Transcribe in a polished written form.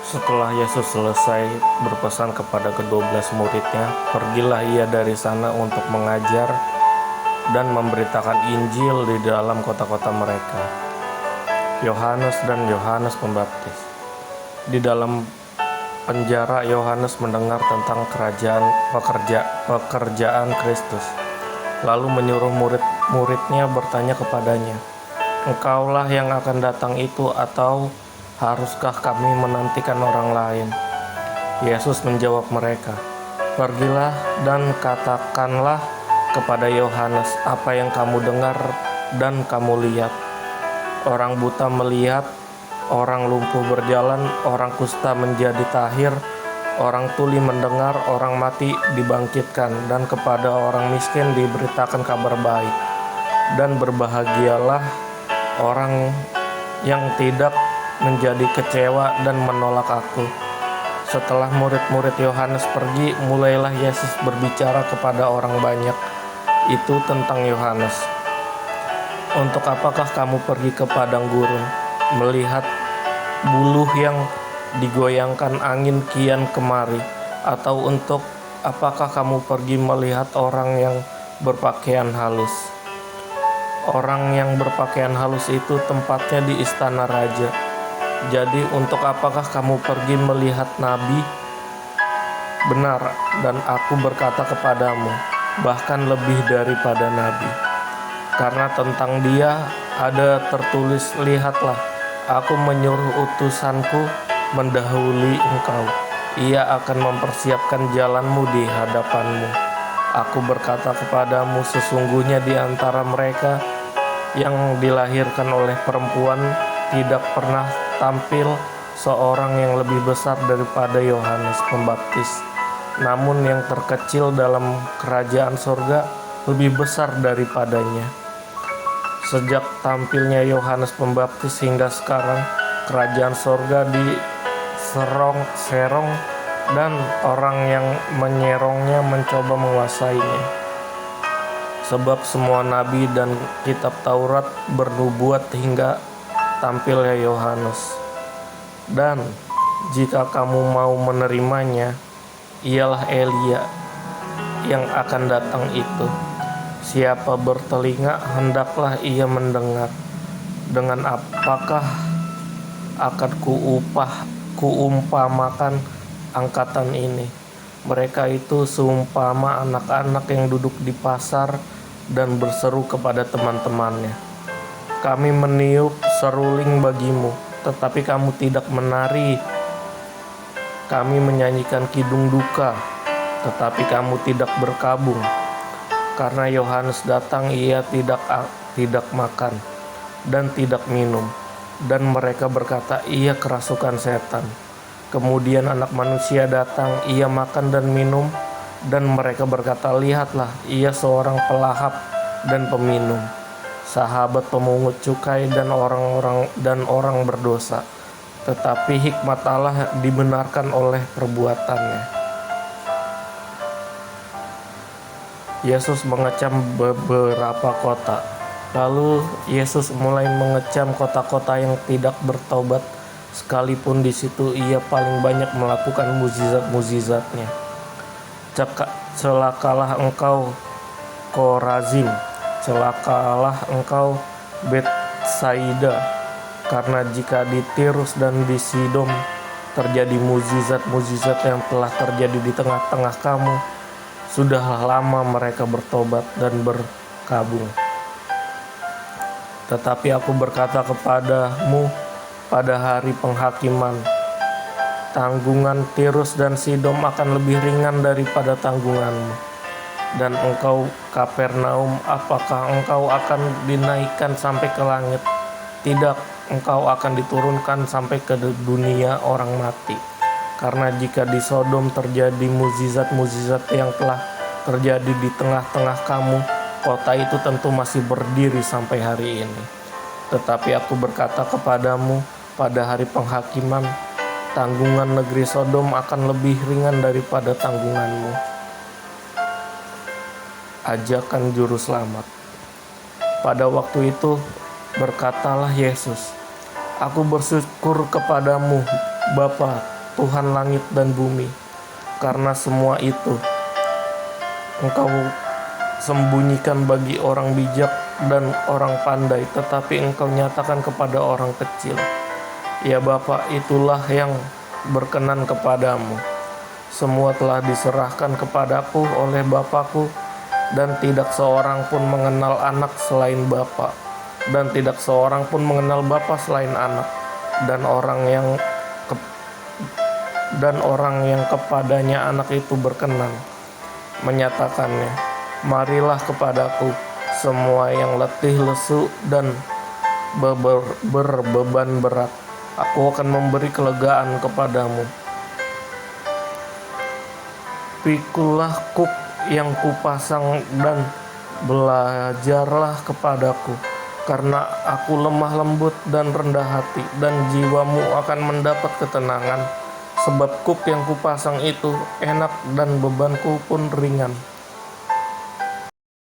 Setelah Yesus selesai berpesan kepada ke-12 muridnya, pergilah ia dari sana untuk mengajar dan memberitakan Injil di dalam kota-kota mereka. Yohanes dan Yohanes Pembaptis. Di dalam penjara, Yohanes mendengar tentang pekerjaan Kristus, lalu menyuruh murid-muridnya bertanya kepadanya, "Engkaulah yang akan datang itu, atau haruskah kami menantikan orang lain?" Yesus menjawab mereka, "Pergilah dan katakanlah kepada Yohanes apa yang kamu dengar dan kamu lihat. Orang buta melihat, orang lumpuh berjalan, orang kusta menjadi tahir, orang tuli mendengar, orang mati dibangkitkan, dan kepada orang miskin diberitakan kabar baik. Dan berbahagialah orang yang tidak menjadi kecewa dan menolak aku." Setelah murid-murid Yohanes pergi, mulailah Yesus berbicara kepada orang banyak itu tentang Yohanes. "Untuk apakah kamu pergi ke padang gurun, melihat buluh yang digoyangkan angin kian kemari? Atau untuk apakah kamu pergi melihat orang yang berpakaian halus? Orang yang berpakaian halus itu tempatnya di istana raja. Jadi untuk apakah kamu pergi melihat nabi? Benar, dan aku berkata kepadamu, bahkan lebih daripada nabi. Karena tentang dia ada tertulis, lihatlah, aku menyuruh utusanku mendahului engkau. Ia akan mempersiapkan jalanmu di hadapanmu. Aku berkata kepadamu, sesungguhnya di antara mereka yang dilahirkan oleh perempuan tidak pernah tampil seorang yang lebih besar daripada Yohanes Pembaptis. Namun yang terkecil dalam kerajaan surga lebih besar daripadanya. Sejak tampilnya Yohanes Pembaptis hingga sekarang, kerajaan surga diserong dan orang yang menyerongnya mencoba menguasainya. Sebab semua nabi dan kitab Taurat bernubuat hingga tampilnya Yohanes. Dan jika kamu mau menerimanya, ialah Elia yang akan datang itu. Siapa bertelinga, hendaklah ia mendengar. Dengan apakah akan kuumpamakan angkatan ini? Mereka itu seumpama anak-anak yang duduk di pasar dan berseru kepada teman-temannya, "Kami meniup seruling bagimu, tetapi kamu tidak menari. Kami menyanyikan kidung duka, tetapi kamu tidak berkabung." Karena Yohanes datang, ia tidak makan dan tidak minum, dan mereka berkata, "Ia kerasukan setan." Kemudian Anak Manusia datang, ia makan dan minum, dan mereka berkata, "Lihatlah, ia seorang pelahap dan peminum, sahabat pemungut cukai dan orang berdosa." Tetapi hikmat Allah dibenarkan oleh perbuatannya. Yesus mengecam beberapa kota. Lalu Yesus mulai mengecam kota-kota yang tidak bertobat, sekalipun di situ ia paling banyak melakukan mukjizat-mukjizatnya. "Celakalah engkau, Korazim! Celakalah engkau, Betsaida! Karena jika di Tirus dan di Sidon terjadi mukjizat-mukjizat yang telah terjadi di tengah-tengah kamu, sudah lama mereka bertobat dan berkabung. Tetapi aku berkata kepadamu, pada hari penghakiman, tanggungan Tirus dan Sidon akan lebih ringan daripada tanggunganmu. Dan engkau, Kapernaum, apakah engkau akan dinaikkan sampai ke langit? Tidak, engkau akan diturunkan sampai ke dunia orang mati. Karena jika di Sodom terjadi mukjizat-mukjizat yang telah terjadi di tengah-tengah kamu, kota itu tentu masih berdiri sampai hari ini. Tetapi aku berkata kepadamu, pada hari penghakiman, tanggungan negeri Sodom akan lebih ringan daripada tanggunganmu. Ajakan Juru Selamat. Pada waktu itu berkatalah Yesus, "Aku bersyukur kepadamu, Bapa, Tuhan langit dan bumi. Karena semua itu Engkau sembunyikan bagi orang bijak dan orang pandai, tetapi Engkau nyatakan kepada orang kecil. Ya Bapa, itulah yang berkenan kepadamu. Semua telah diserahkan kepadaku oleh Bapakku, dan tidak seorang pun mengenal anak selain Bapa, dan tidak seorang pun mengenal Bapa selain anak, dan orang yang kepadanya anak itu berkenan menyatakannya. Marilah kepadaku semua yang letih lesu dan berbeban berat, aku akan memberi kelegaan kepadamu. Pikulah kuk yang kupasang dan belajarlah kepadaku, karena aku lemah lembut dan rendah hati, dan jiwamu akan mendapat ketenangan. Sebab kuk yang kupasang itu enak dan bebanku pun ringan.